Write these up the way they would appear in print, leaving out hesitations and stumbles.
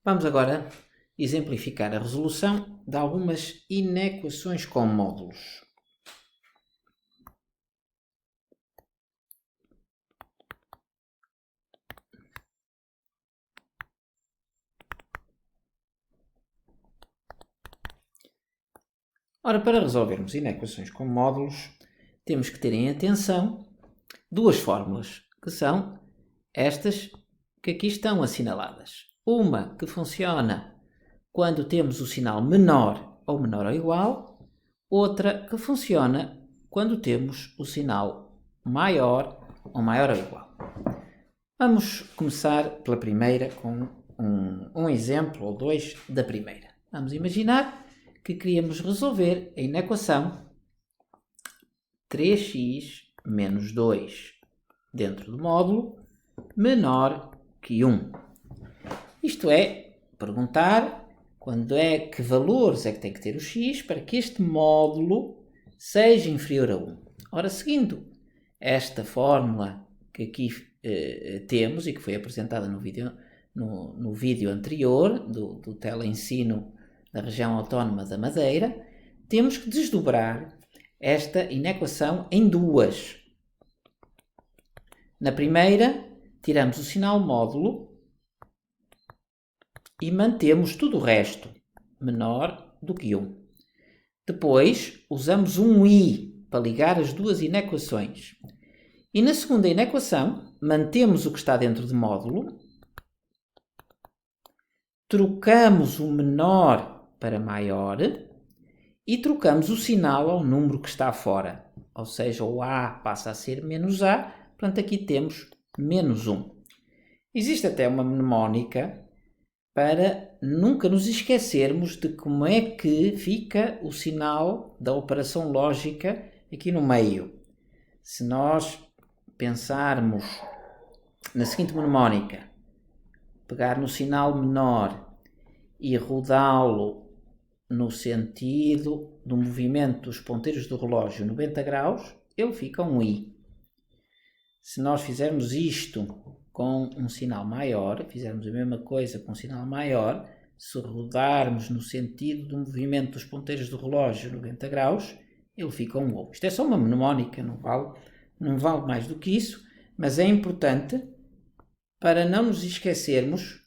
Vamos agora exemplificar a resolução de algumas inequações com módulos. Ora, para resolvermos inequações com módulos, temos que ter em atenção duas fórmulas, que são estas que aqui estão assinaladas. Uma que funciona quando temos o sinal menor ou menor ou igual, outra que funciona quando temos o sinal maior ou maior ou igual. Vamos começar pela primeira com um exemplo ou dois da primeira. Vamos imaginar que queríamos resolver a inequação 3x menos 2 dentro do módulo menor que 1. Isto é, perguntar quando é que valores é que tem que ter o x para que este módulo seja inferior a 1. Ora, seguindo esta fórmula que aqui temos e que foi apresentada no vídeo anterior do teleensino da região autónoma da Madeira, temos que desdobrar esta inequação em duas. Na primeira, tiramos o sinal módulo e mantemos tudo o resto menor do que 1. Depois, usamos um i para ligar as duas inequações. E na segunda inequação, mantemos o que está dentro de módulo, trocamos o menor para maior e trocamos o sinal ao número que está fora. Ou seja, o a passa a ser menos a, portanto aqui temos menos 1. Existe até uma mnemónica para nunca nos esquecermos de como é que fica o sinal da operação lógica aqui no meio. Se nós pensarmos na seguinte mnemónica, pegar no sinal menor e rodá-lo no sentido do movimento dos ponteiros do relógio 90 graus, ele fica um i. Se nós fizermos isto com um sinal maior, fizermos a mesma coisa com um sinal maior, se rodarmos no sentido do movimento dos ponteiros do relógio 90 graus, ele fica um ou. Isto é só uma mnemónica, não vale mais do que isso, mas é importante para não nos esquecermos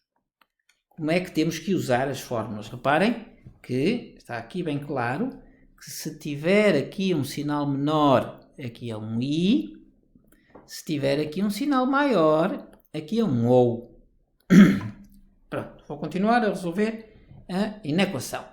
como é que temos que usar as fórmulas. Reparem que está aqui bem claro que se tiver aqui um sinal menor, aqui é um i, se tiver aqui um sinal maior, aqui é um ou. Pronto, vou continuar a resolver a inequação.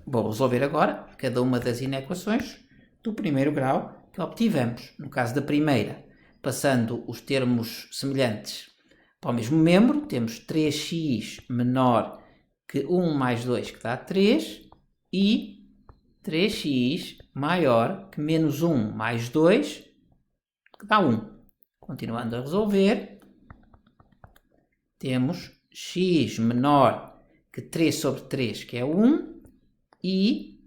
Vou resolver agora cada uma das inequações do primeiro grau que obtivemos. No caso da primeira, passando os termos semelhantes para o mesmo membro, temos 3x menor que 1 mais 2, que dá 3, e 3x maior que menos 1 mais 2, que dá 1. Continuando a resolver, temos x menor que 3 sobre 3, que é 1, e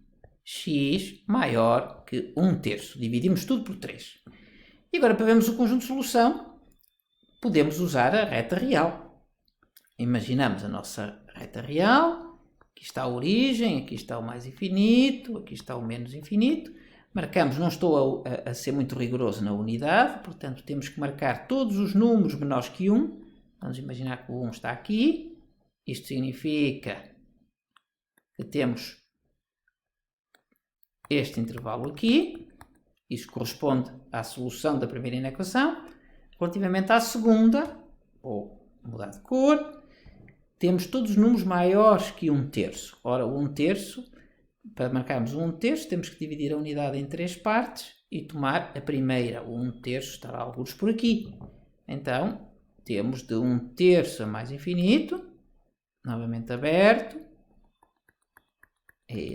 x maior que 1 terço. Dividimos tudo por 3. E agora, para vermos o conjunto de solução, podemos usar a reta real. Imaginamos a nossa reta real. Aqui está a origem, aqui está o mais infinito, aqui está o menos infinito. Marcamos, não estou a ser muito rigoroso na unidade, portanto temos que marcar todos os números menores que 1. Vamos imaginar que o 1 está aqui. Isto significa que temos este intervalo aqui. Isso corresponde à solução da primeira inequação. Relativamente à segunda, vou mudar de cor, temos todos os números maiores que 1 terço. Ora, o 1 terço, para marcarmos o 1 terço, temos que dividir a unidade em 3 partes e tomar a primeira. O 1 terço estará alguns por aqui. Então, temos de 1 terço a mais infinito, novamente aberto, é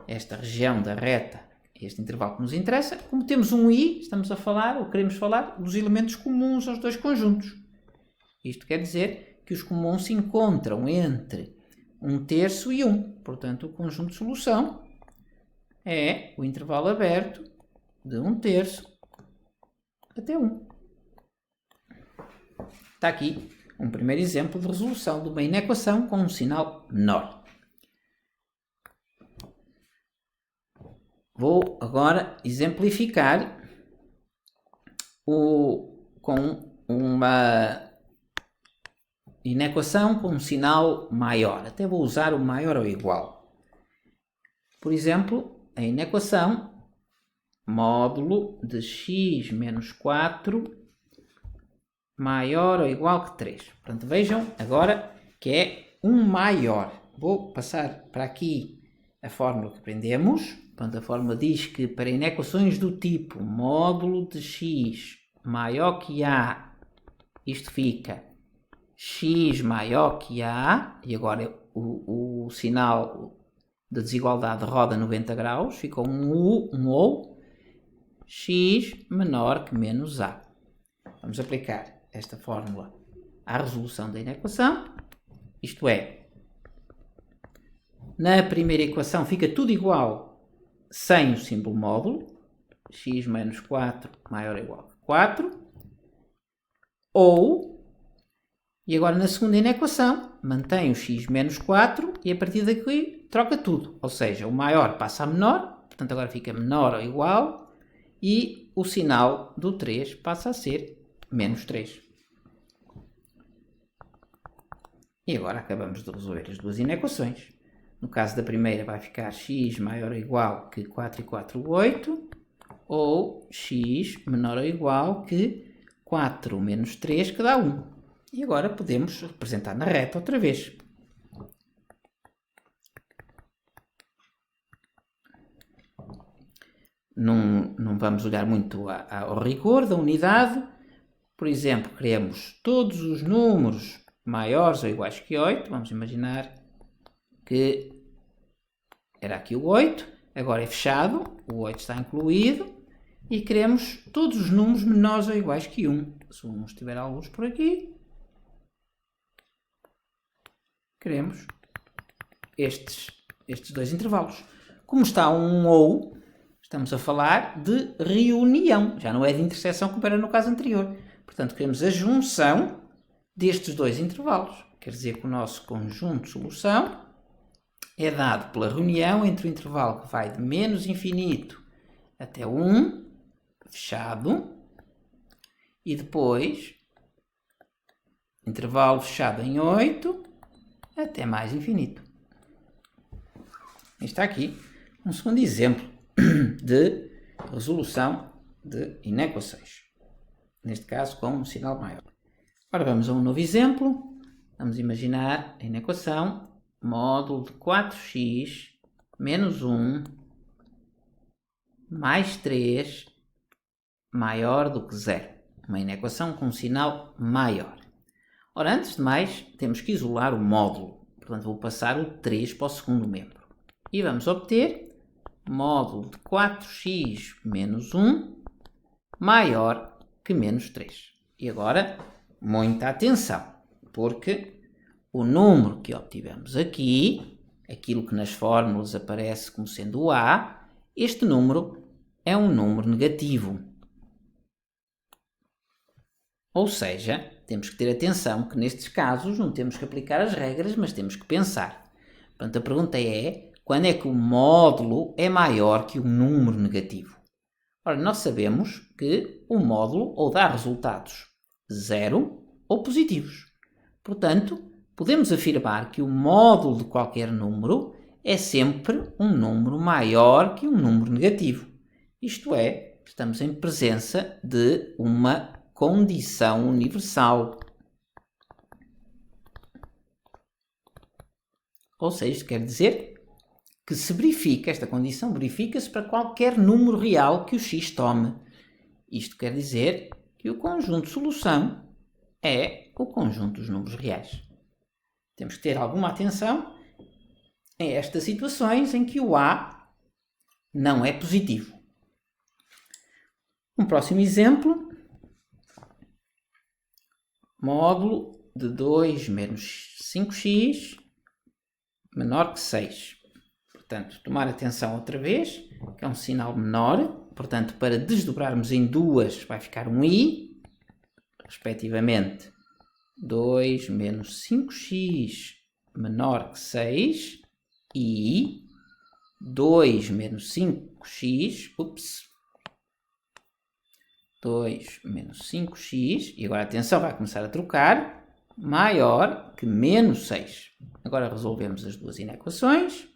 esta região da reta, este intervalo que nos interessa. Como temos um i, estamos a falar, ou queremos falar, dos elementos comuns aos dois conjuntos. Isto quer dizer que os comuns se encontram entre 1 terço e 1. Portanto, o conjunto de solução é o intervalo aberto de 1 terço até 1. Está aqui um primeiro exemplo de resolução de uma inequação com um sinal menor. Vou agora exemplificar com uma inequação com um sinal maior. Até vou usar o maior ou igual. Por exemplo, a inequação módulo de x menos 4 maior ou igual que 3. Portanto, vejam agora que é um maior. Vou passar para aqui a fórmula que aprendemos. Portanto, a fórmula diz que para inequações do tipo módulo de x maior que a, isto fica x maior que a, e agora o sinal da desigualdade roda 90 graus, fica um ou, x menor que menos a. Vamos aplicar esta fórmula à resolução da inequação, isto é, na primeira equação fica tudo igual sem o símbolo módulo, x menos 4 maior ou igual que 4, ou, e agora na segunda inequação, mantém o x menos 4 e a partir daqui troca tudo, ou seja, o maior passa a menor, portanto agora fica menor ou igual, e o sinal do 3 passa a ser menos 3. E agora acabamos de resolver as duas inequações. No caso da primeira vai ficar x maior ou igual que 4 e 4, 8, ou x menor ou igual que 4 menos 3, que dá 1. E agora podemos representar na reta outra vez. Não vamos olhar muito ao rigor da unidade. Por exemplo, queremos todos os números maiores ou iguais que 8. Vamos imaginar que era aqui o 8. Agora é fechado, o 8 está incluído. E queremos todos os números menores ou iguais que 1. Se o 1 estiver alguns por aqui, queremos estes dois intervalos. Como está um ou, estamos a falar de reunião. Já não é de interseção como era no caso anterior. Portanto, queremos a junção destes dois intervalos. Quer dizer que o nosso conjunto de solução é dado pela reunião entre o intervalo que vai de menos infinito até 1, fechado, e depois intervalo fechado em 8 até mais infinito. Está aqui um segundo exemplo de resolução de inequações. Neste caso com um sinal maior. Agora vamos a um novo exemplo. Vamos imaginar a inequação módulo de 4x menos 1 mais 3 maior do que 0. Uma inequação com um sinal maior. Ora, antes de mais, temos que isolar o módulo. Portanto, vou passar o 3 para o segundo membro. E vamos obter módulo de 4x menos 1 maior que menos 3. E agora, muita atenção, porque o número que obtivemos aqui, aquilo que nas fórmulas aparece como sendo o A, este número é um número negativo. Ou seja, temos que ter atenção que nestes casos não temos que aplicar as regras, mas temos que pensar. Portanto, a pergunta é, quando é que o módulo é maior que um número negativo? Ora, nós sabemos que o módulo ou dá resultados 0 ou positivos. Portanto, podemos afirmar que o módulo de qualquer número é sempre um número maior que um número negativo. Isto é, estamos em presença de uma condição universal. Ou seja, isto quer dizer que se verifica, esta condição verifica-se para qualquer número real que o x tome. Isto quer dizer que o conjunto de solução é o conjunto dos números reais. Temos que ter alguma atenção a estas situações em que o A não é positivo. Um próximo exemplo. Módulo de 2 menos 5x menor que 6. Portanto, tomar atenção outra vez, que é um sinal menor. Portanto, para desdobrarmos em duas vai ficar um i, respectivamente 2 menos 5x menor que 6 e 2 menos 5x, 2 menos 5x, e agora atenção, vai começar a trocar, maior que menos 6. Agora resolvemos as duas inequações.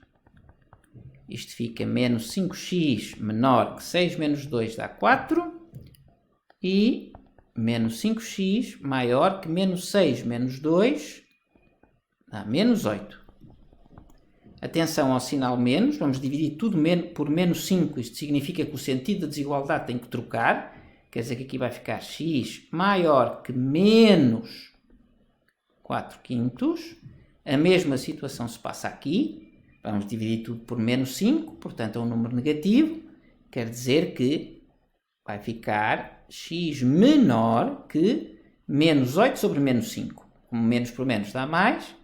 Isto fica menos 5x menor que 6 menos 2 dá 4. E menos 5x maior que menos 6 menos 2 dá menos 8. Atenção ao sinal menos, vamos dividir tudo por menos 5. Isto significa que o sentido da desigualdade tem que trocar. Quer dizer que aqui vai ficar x maior que menos 4 quintos. A mesma situação se passa aqui. Vamos dividir tudo por menos 5, portanto é um número negativo. Quer dizer que vai ficar x menor que menos 8 sobre menos 5. Como menos por menos dá mais,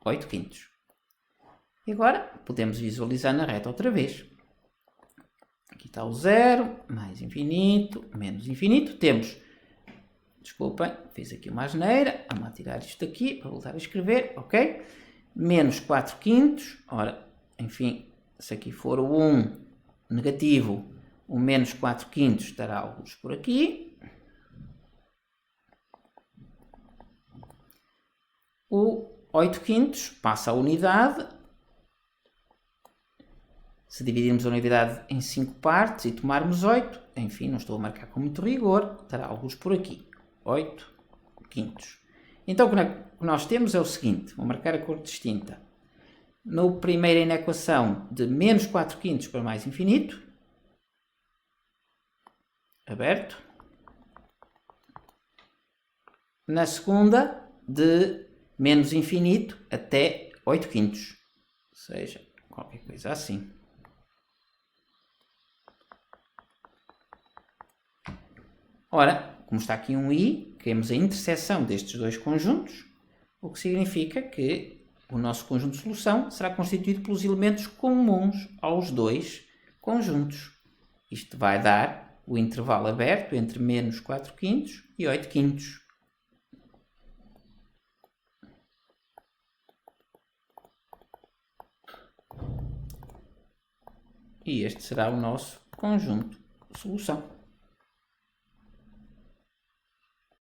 8 quintos. E agora podemos visualizar na reta outra vez. Aqui está o zero, mais infinito, menos infinito. Temos, desculpem, fiz aqui uma asneira. Vamos tirar isto aqui para voltar a escrever, ok? Menos 4 quintos. Ora, enfim, se aqui for o 1 negativo, o menos 4 quintos estará alguns por aqui. O 8 quintos passa a unidade. Se dividirmos a unidade em 5 partes e tomarmos 8, enfim, não estou a marcar com muito rigor, estará alguns por aqui. 8 quintos. Então, o que nós temos é o seguinte, vou marcar a cor distinta. Na primeira inequação, de menos 4 quintos para mais infinito, aberto. Na segunda, de menos infinito até 8 quintos, ou seja, qualquer coisa assim. Ora, como está aqui um i, queremos a interseção destes dois conjuntos, o que significa que o nosso conjunto de solução será constituído pelos elementos comuns aos dois conjuntos. Isto vai dar o intervalo aberto entre menos 4 quintos e 8 quintos. E este será o nosso conjunto de solução.